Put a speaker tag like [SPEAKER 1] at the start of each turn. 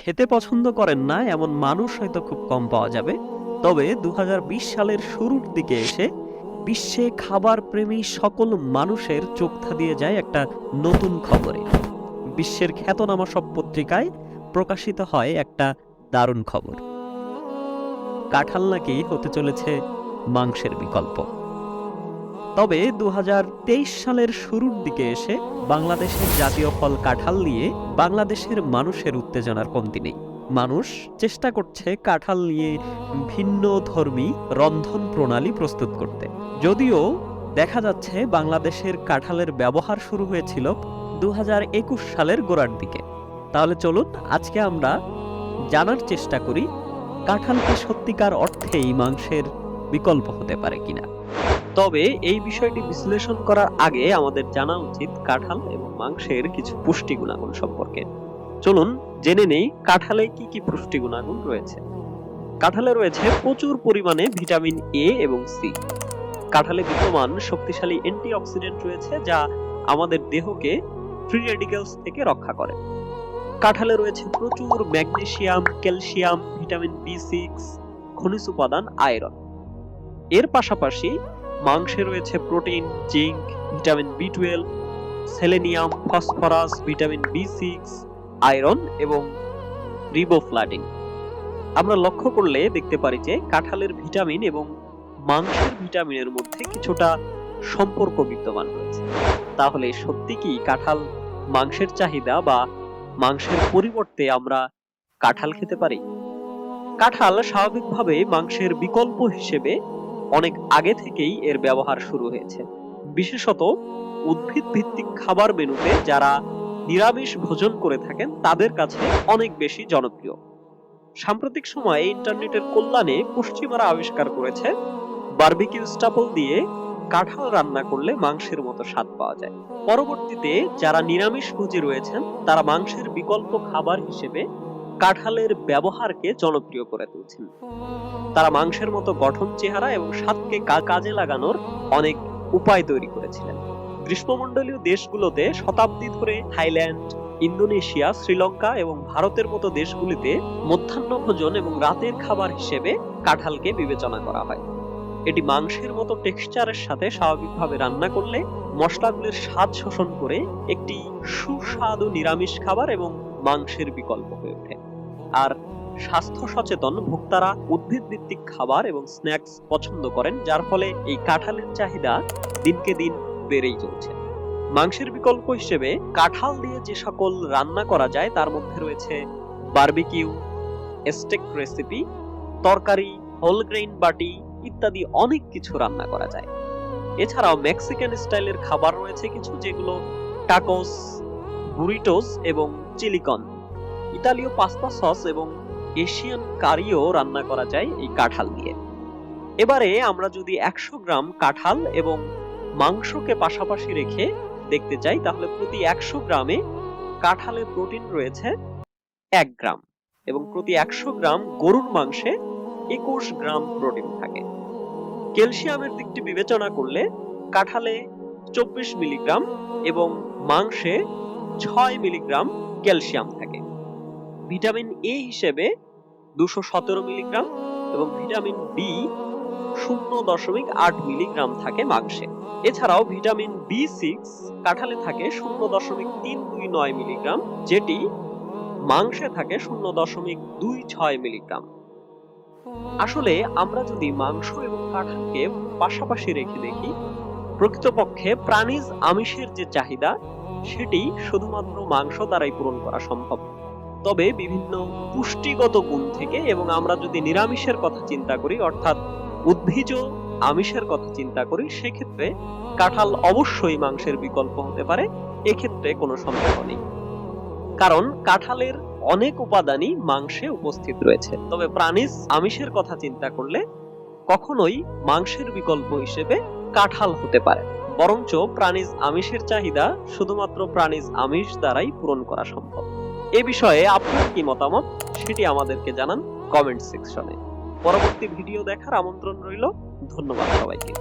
[SPEAKER 1] খেতে পছন্দ করেন না এমন মানুষ হয়তো খুব কম পাওয়া যাবে। তবে 2020 সালের শুরুর দিকে এসে বিশ্বে খাবার প্রেমী সকল মানুষের চোখ ধাঁধিয়ে যায় একটা নতুন খবরে। বিশ্বের খ্যাতনামা সব পত্রিকায় প্রকাশিত হয় একটা দারুণ খবর। কাঁঠাল নাকি হতে চলেছে মাংসের বিকল্প। তবে 2023 সালের শুরুর দিকে এসে বাংলাদেশের জাতীয় ফল কাঁঠাল নিয়ে বাংলাদেশের মানুষের উত্তেজনার কমতি নেই। মানুষ চেষ্টা করছে কাঁঠাল নিয়ে ভিন্ন ধর্মী রন্ধন প্রণালী প্রস্তুত করতে। যদিও দেখা যাচ্ছে বাংলাদেশের কাঁঠালের ব্যবহার শুরু হয়েছিল 2021 সালের গোড়ার দিকে। তাহলে চলুন আজকে আমরা জানার চেষ্টা করি কাঁঠাল কি সত্যিকার অর্থেই মাংসের বিকল্প হতে পারে কিনা। তবে এই বিষয়টি বিশ্লেষণ করার আগে আমাদের জানা উচিত কাঁঠাল এবং মাংসের কিছু পুষ্টি গুণাগুণ সম্পর্কে। চলুন জেনে নেই কাঁঠালে কি কি পুষ্টি গুণাগুণ রয়েছে। কাঁঠালে রয়েছে প্রচুর পরিমাণে ভিটামিন এ এবং সি। কাঁঠালে বিদ্যমান শক্তিশালী অ্যান্টিঅক্সিডেন্ট রয়েছে যা আমাদের দেহকে ফ্রি রেডিক্যালস থেকে রক্ষা করে। কাঁঠালে রয়েছে প্রচুর ম্যাগনেসিয়াম, ক্যালসিয়াম, ভিটামিন বি6, খনিজ উপাদান, আয়রন। এর পাশাপাশি মাংসে রয়েছে প্রোটিন, জিঙ্ক, ভিটামিন বি12, সেলেনিয়াম, ফসফরাস, ভিটামিন বি6, আয়রন এবং রিবোফ্লাভিন। আমরা লক্ষ্য করলে দেখতে পারি যে কাঁঠালের ভিটামিন এবং মাংসের ভিটামিনের মধ্যে কিছুটা সম্পর্ক বিদ্যমান রয়েছে। তাহলে সত্যি কি কাঁঠাল মাংসের চাহিদা বা মাংসের পরিবর্তে আমরা কাঁঠাল খেতে পারি? কাঁঠাল স্বাভাবিকভাবে মাংসের বিকল্প হিসেবে অনেক আগে থেকেই এর ব্যবহার শুরু হয়েছে। বিশেষত উদ্ভিদ ভিত্তিক খাবার মেনুতে যারা নিরামিষ ভোজন করে থাকেন তাদের কাছে অনেক বেশি জনপ্রিয়। সাম্প্রতিক সময়ে ইন্টারনেটের কল্যাণে পশ্চিমারা আবিষ্কার করেছে বারবিকিউ স্টাপল দিয়ে কাঁঠাল রান্না করলে মাংসের মতো স্বাদ পাওয়া যায়। পরবর্তীতে যারা নিরামিষ ভোজী রয়েছেন তারা মাংসের বিকল্প খাবার হিসেবে কাঁঠালের ব্যবহারকে জনপ্রিয় করে তুলছেন। তারা মাংসের মতো গঠন, চেহারা এবং স্বাদকে কাজে লাগানোর অনেক উপায় তৈরি করেছিলেন। গ্রীষ্মমণ্ডলীয় দেশগুলোতে শতাব্দী ধরে থাইল্যান্ড, ইন্দোনেশিয়া, শ্রীলঙ্কা এবং ভারতের মতো দেশগুলিতে মধ্যাহ্ন ভোজন এবং রাতের খাবার হিসেবে কাঁঠালকে বিবেচনা করা হয়। এটি মাংসের মতো টেক্সচারের সাথে স্বাভাবিকভাবে রান্না করলে মশলাগুলির স্বাদ শোষণ করে একটি সুস্বাদু নিরামিষ খাবার এবং মাংসের বিকল্প হয়ে ওঠে। আর স্বাস্থ্য সচেতন ভোক্তারা উদ্ভিদ ভিত্তিক খাবার এবং স্ন্যাক্স পছন্দ করেন, যার ফলে এই কাঁঠালের চাহিদা দিনকে দিন বেড়েই চলছে। মাংসের বিকল্প হিসেবে কাঁঠাল দিয়ে যে সকল রান্না করা যায় তার মধ্যে রয়েছে বারবিকিউ, স্টেক রেসিপি, তরকারি, হোল গ্রেইন বাটি ইত্যাদি অনেক কিছু রান্না করা যায়। এছাড়াও মেক্সিকান স্টাইলের খাবার রয়েছে কিছু, যেগুলো টাকোস, বুরিটোস এবং চিলিকন। ইতালীয় পাস্তা সস এবং এশিয়ান কারিও রান্না করা যায় এই কাঁঠাল দিয়ে। এবারে আমরা যদি 100 গ্রাম কাঁঠাল এবং মাংসকে পাশাপাশি রেখে দেখতে চাই, তাহলে প্রতি 100 গ্রামে কাঁঠালের প্রোটিন রয়েছে 1 গ্রাম এবং প্রতি 100 গ্রাম গরুর মাংসে 21 গ্রাম প্রোটিন থাকে। ক্যালসিয়ামের দিকটি বিবেচনা করলে কাঁঠালে 24 মিলিগ্রাম এবং মাংসে 6 মিলিগ্রাম ক্যালসিয়াম থাকে। ভিটামিন এ হিসেবে 217 মিলিগ্রাম এবং ভিটামিন বি 0.8 মিলিগ্রাম থাকে মাংসে। এছাড়াও ভিটামিন বি6 কাঁঠালে থাকে 0.329 মিলিগ্রাম, যেটি মাংসে থাকে 0.26 মিলিগ্রাম। আসলে আমরা যদি মাংস এবং কাঁঠালকে পাশাপাশি রেখে দেখি, প্রকৃতপক্ষে প্রাণীজ আমিষের যে চাহিদা সেটি শুধুমাত্র মাংস দ্বারাই পূরণ করা সম্ভব। তবে বিভিন্ন পুষ্টিগত গুণ থেকে এবং আমরা যদি নিরামিষের কথা চিন্তা করি, অর্থাৎ উদ্ভিজ আমিষের কথা চিন্তা করি, সেক্ষেত্রে কাঁঠাল অবশ্যই মাংসের বিকল্প হতে পারে। এক্ষেত্রে কোনো সন্দেহ নেই, কারণ কাঁঠালের অনেক উপাদানই মাংসে উপস্থিত রয়েছে। তবে প্রাণীজ আমিষের কথা চিন্তা করলে কখনোই মাংসের বিকল্প হিসেবে কাঁঠাল হতে পারে, বরঞ্চ প্রাণীজ আমিষের চাহিদা শুধুমাত্র প্রাণীজ আমিষ দ্বারাই পূরণ করা সম্ভব। এ বিষয়ে আপনার কি মতামত সেটি আমাদেরকে জানান কমেন্ট সেকশনে। পরবর্তী ভিডিও দেখার আমন্ত্রণ রইল। ধন্যবাদ সবাইকে।